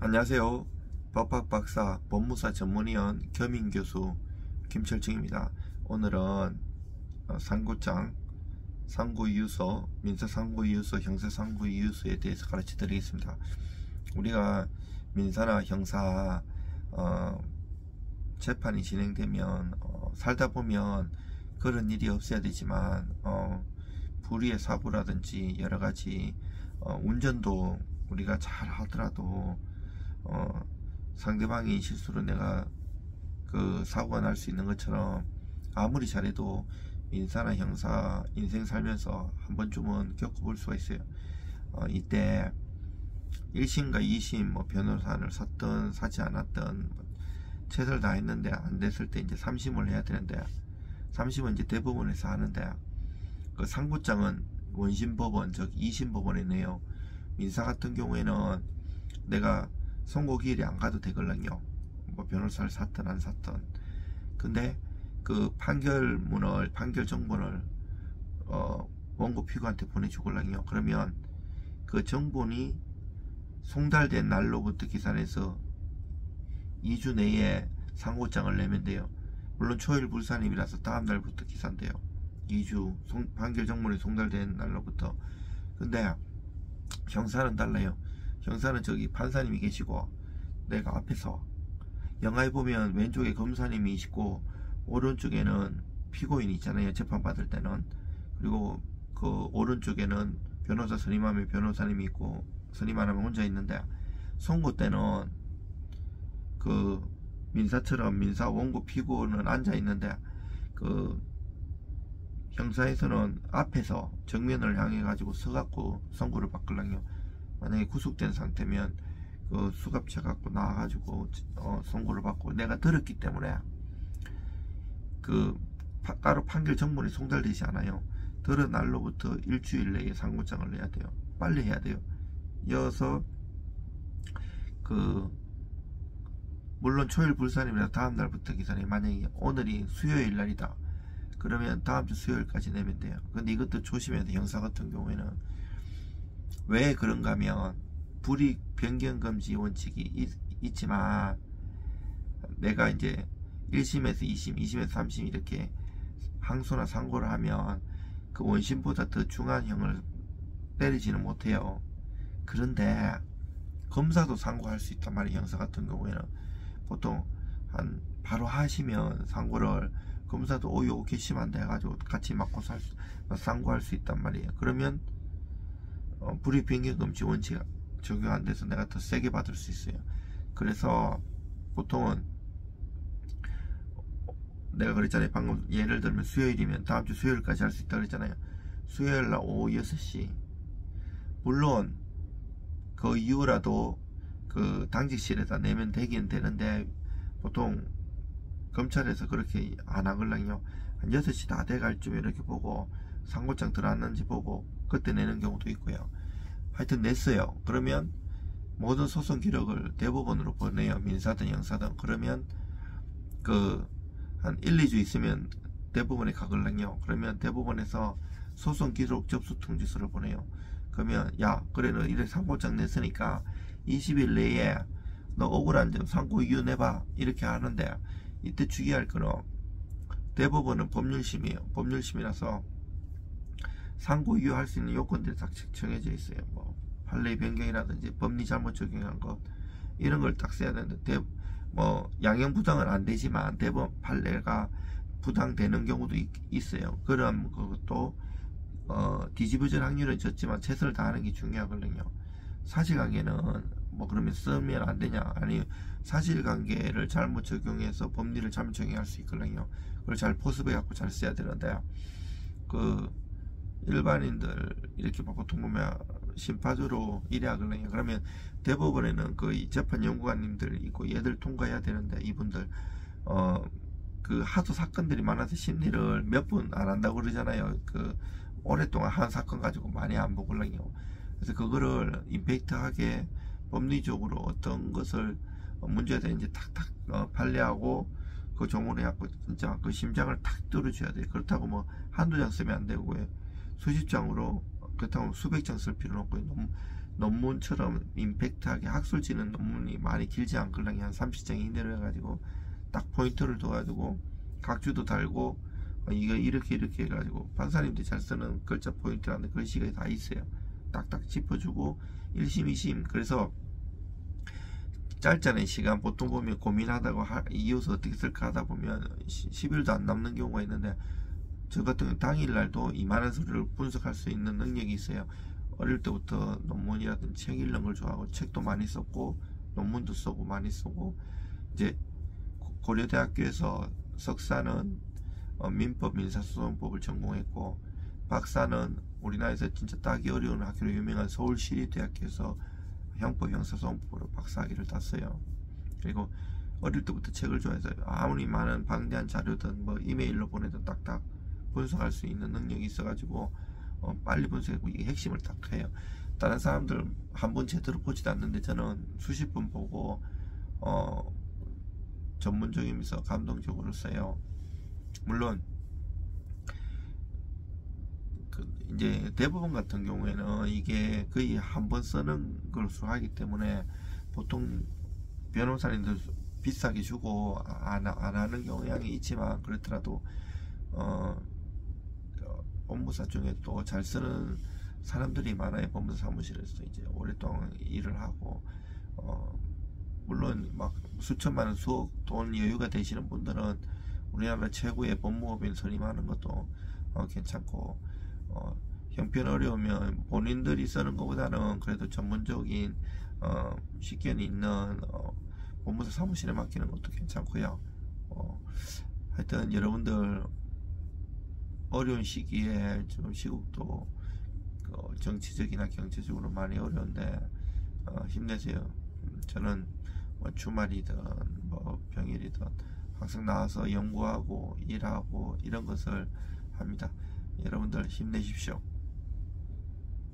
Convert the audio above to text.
안녕하세요. 법학박사 법무사 전문위원 겸임교수 김철중입니다. 오늘은 상고장, 상고이유서, 민사상고이유서, 형사상고이유서에 대해서 가르쳐 드리겠습니다. 우리가 민사나 형사 재판이 진행되면 살다 보면 그런 일이 없어야 되지만 불의의 사고라든지 여러가지 운전도 우리가 잘 하더라도 상대방이 실수로 내가 그 사고가 날 수 있는 것처럼 아무리 잘해도 민사나 형사 인생 살면서 한 번쯤은 겪어볼 수가 있어요. 이때 1심과 2심 뭐 변호사를 샀든 사지 않았든 최선을 다했는데 안 됐을 때 이제 3심을 해야 되는데 3심은 이제 대법원에서 하는데 그 상고장은 원심법원 즉 2심 법원에 내요. 민사 같은 경우에는 내가 선고기일이 안 가도 되걸랑요. 뭐 변호사를 샀든 안 샀든. 근데 그 판결문을 판결 정본을 원고 피고한테 보내주걸랑요. 그러면 그 정본이 송달된 날로부터 기산해서 2주 내에 상고장을 내면 돼요. 물론 초일 불산임이라서 다음 날부터 기산돼요. 2주 판결 정본이 송달된 날로부터. 근데 형사는 달라요. 형사는 저기 판사님이 계시고 내가 앞에서, 영화에 보면 왼쪽에 검사님이 있고 오른쪽에는 피고인이 있잖아요. 재판받을 때는. 그리고 그 오른쪽에는 변호사 선임하면 변호사님이 있고 선임 안 하면 혼자 있는데, 선고 때는 그 민사처럼 민사 원고 피고는 앉아 있는데 그 형사에서는 앞에서 정면을 향해 가지고 서갖고 선고를 받걸랑요. 만약에 구속된 상태면 그 수갑차 갖고 나와가지고 선고를 받고, 내가 들었기 때문에 그 따로 판결 정본이 송달되지 않아요. 들은 날로부터 일주일 내에 상고장을 내야 돼요. 빨리 해야 돼요. 이어서 그 물론 초일 불산이면 다음 날부터 기산이, 만약에 오늘이 수요일 날이다 그러면 다음 주 수요일까지 내면 돼요. 근데 이것도 조심해야 돼요. 형사 같은 경우에는. 왜 그런가 하면 불이익 변경금지 원칙이 있지만 내가 이제 1심에서 2심, 2심에서 3심 이렇게 항소나 상고를 하면 그 원심보다 더 중한 형을 때리지는 못해요. 그런데 검사도 상고할 수 있단 말이에요. 형사 같은 경우에는 보통 한 바로 하시면 상고를 검사도 오요 괘씸한데 해가지고 같이 맞고 상고할 수 있단 말이에요. 그러면 불이익 변경금지 원칙 적용 안 돼서 내가 더 세게 받을 수 있어요. 그래서 보통은 내가 그랬잖아요. 방금 예를 들면 수요일이면 다음 주 수요일까지 할 수 있다 그랬잖아요. 수요일날 오후 6시. 물론 그 이후라도 그 당직실에다 내면 되긴 되는데 보통 검찰에서 그렇게 안 하걸랑요. 한 6시 다 돼갈 쯤에 이렇게 보고 상고장 들어왔는지 보고 그때 내는 경우도 있고요. 하여튼 냈어요. 그러면 모든 소송 기록을 대법원으로 보내요. 민사든 형사든. 그러면 그 한 1, 2주 있으면 대법원에 가걸랑요. 그러면 대법원에서 소송 기록 접수 통지서를 보내요. 그러면 야 그래 너 이래 상고장 냈으니까 20일 내에 너 억울한 점 상고 이유 내봐 이렇게 하는데, 이때 주의할 거는 대법원은 법률심이에요. 법률심이라서 상고 이유할 수 있는 요건들이 딱 정해져 있어요. 뭐 판례 변경이라든지 법리 잘못 적용한 것 이런 걸 딱 써야 되는데, 뭐 양형 부당은 안 되지만 대법원 판례가 부당되는 경우도 있어요. 그런 것도 뒤집어질 확률은 적지만 최선을 다하는 게 중요하거든요. 사실관계는 뭐 그러면 쓰면 안 되냐, 아니 사실관계를 잘못 적용해서 법리를 잘못 적용할 수 있거든요. 그걸 잘 포섭해 갖고 잘 써야 되는데, 그 일반인들 이렇게 보통 보면 심파주로 이래 하거든요. 그러면 대법원에는 그 재판 연구관님들 있고 얘들 통과해야 되는데, 이분들 그 하도 사건들이 많아서 심리를 몇 분 안 한다고 그러잖아요. 그 오랫동안 한 사건 가지고 많이 안 보거든요. 그래서 그거를 임팩트하게 법리적으로 어떤 것을 문제가 되는지 탁탁 판례하고 그 조문해 갖고 진짜 그 심장을 탁 뚫어줘야 돼요. 그렇다고 뭐 한두 장 쓰면 안 되고요. 수십 장으로, 그렇다고 수백 장 쓸 필요는 없고 너무 논문처럼 임팩트하게 학술지는 논문이 많이 길지 않걸랑이 한 30장 이내로 해가지고 딱 포인트를 둬가지고 각주도 달고 이거 이렇게 해가지고 판사님들이 잘 쓰는 글자 포인트라는 글씨가 다 있어요. 딱딱 짚어주고 1심 2심 그래서 짧잖아요. 시간 보통 보면 고민하다가 이어서 어떻게 쓸까 하다 보면 10일도 안 남는 경우가 있는데 저 같은 경우 당일날도 이만한 소리를 분석할 수 있는 능력이 있어요. 어릴 때부터 논문이라든지 책 읽는 걸 좋아하고 책도 많이 썼고 논문도 쓰고 많이 쓰고 이제 고려대학교에서 석사는 민법 민사소송법을 전공했고 박사는 우리나라에서 진짜 따기 어려운 학교로 유명한 서울시립대학교에서 형법 형사소송법으로 박사학위를 땄어요. 그리고 어릴 때부터 책을 좋아해서 아무리 많은 방대한 자료든 뭐 이메일로 보내도 딱딱 분석할 수 있는 능력이 있어가지고 빨리 분석하고 이게 핵심을 딱 해요. 다른 사람들 한 번 제대로 보지도 않는데 저는 수십 번 보고 전문적이면서 감동적으로 써요. 물론 이제 대부분 같은 경우에는 이게 거의 한 번 쓰는 것으로 하기 때문에 보통 변호사님들 비싸게 주고 안 하는 경향이 있지만 그렇더라도 법무사 중에 또 잘 쓰는 사람들이 많아요. 법무사 사무실에서 이제 오랫동안 일을 하고 물론 막 수천만 원 수억 돈 여유가 되시는 분들은 우리나라 최고의 법무법인 선임하는 것도 괜찮고 형편 어려우면 본인들이 쓰는 것보다는 그래도 전문적인 식견이 있는 법무사 사무실에 맡기는 것도 괜찮고요. 하여튼 여러분들 어려운 시기에 좀 시국도 정치적이나 경제적으로 많이 어려운데 힘내세요. 저는 뭐 주말이든 뭐 평일이든 항상 나와서 연구하고 일하고 이런 것을 합니다. 여러분들 힘내십시오.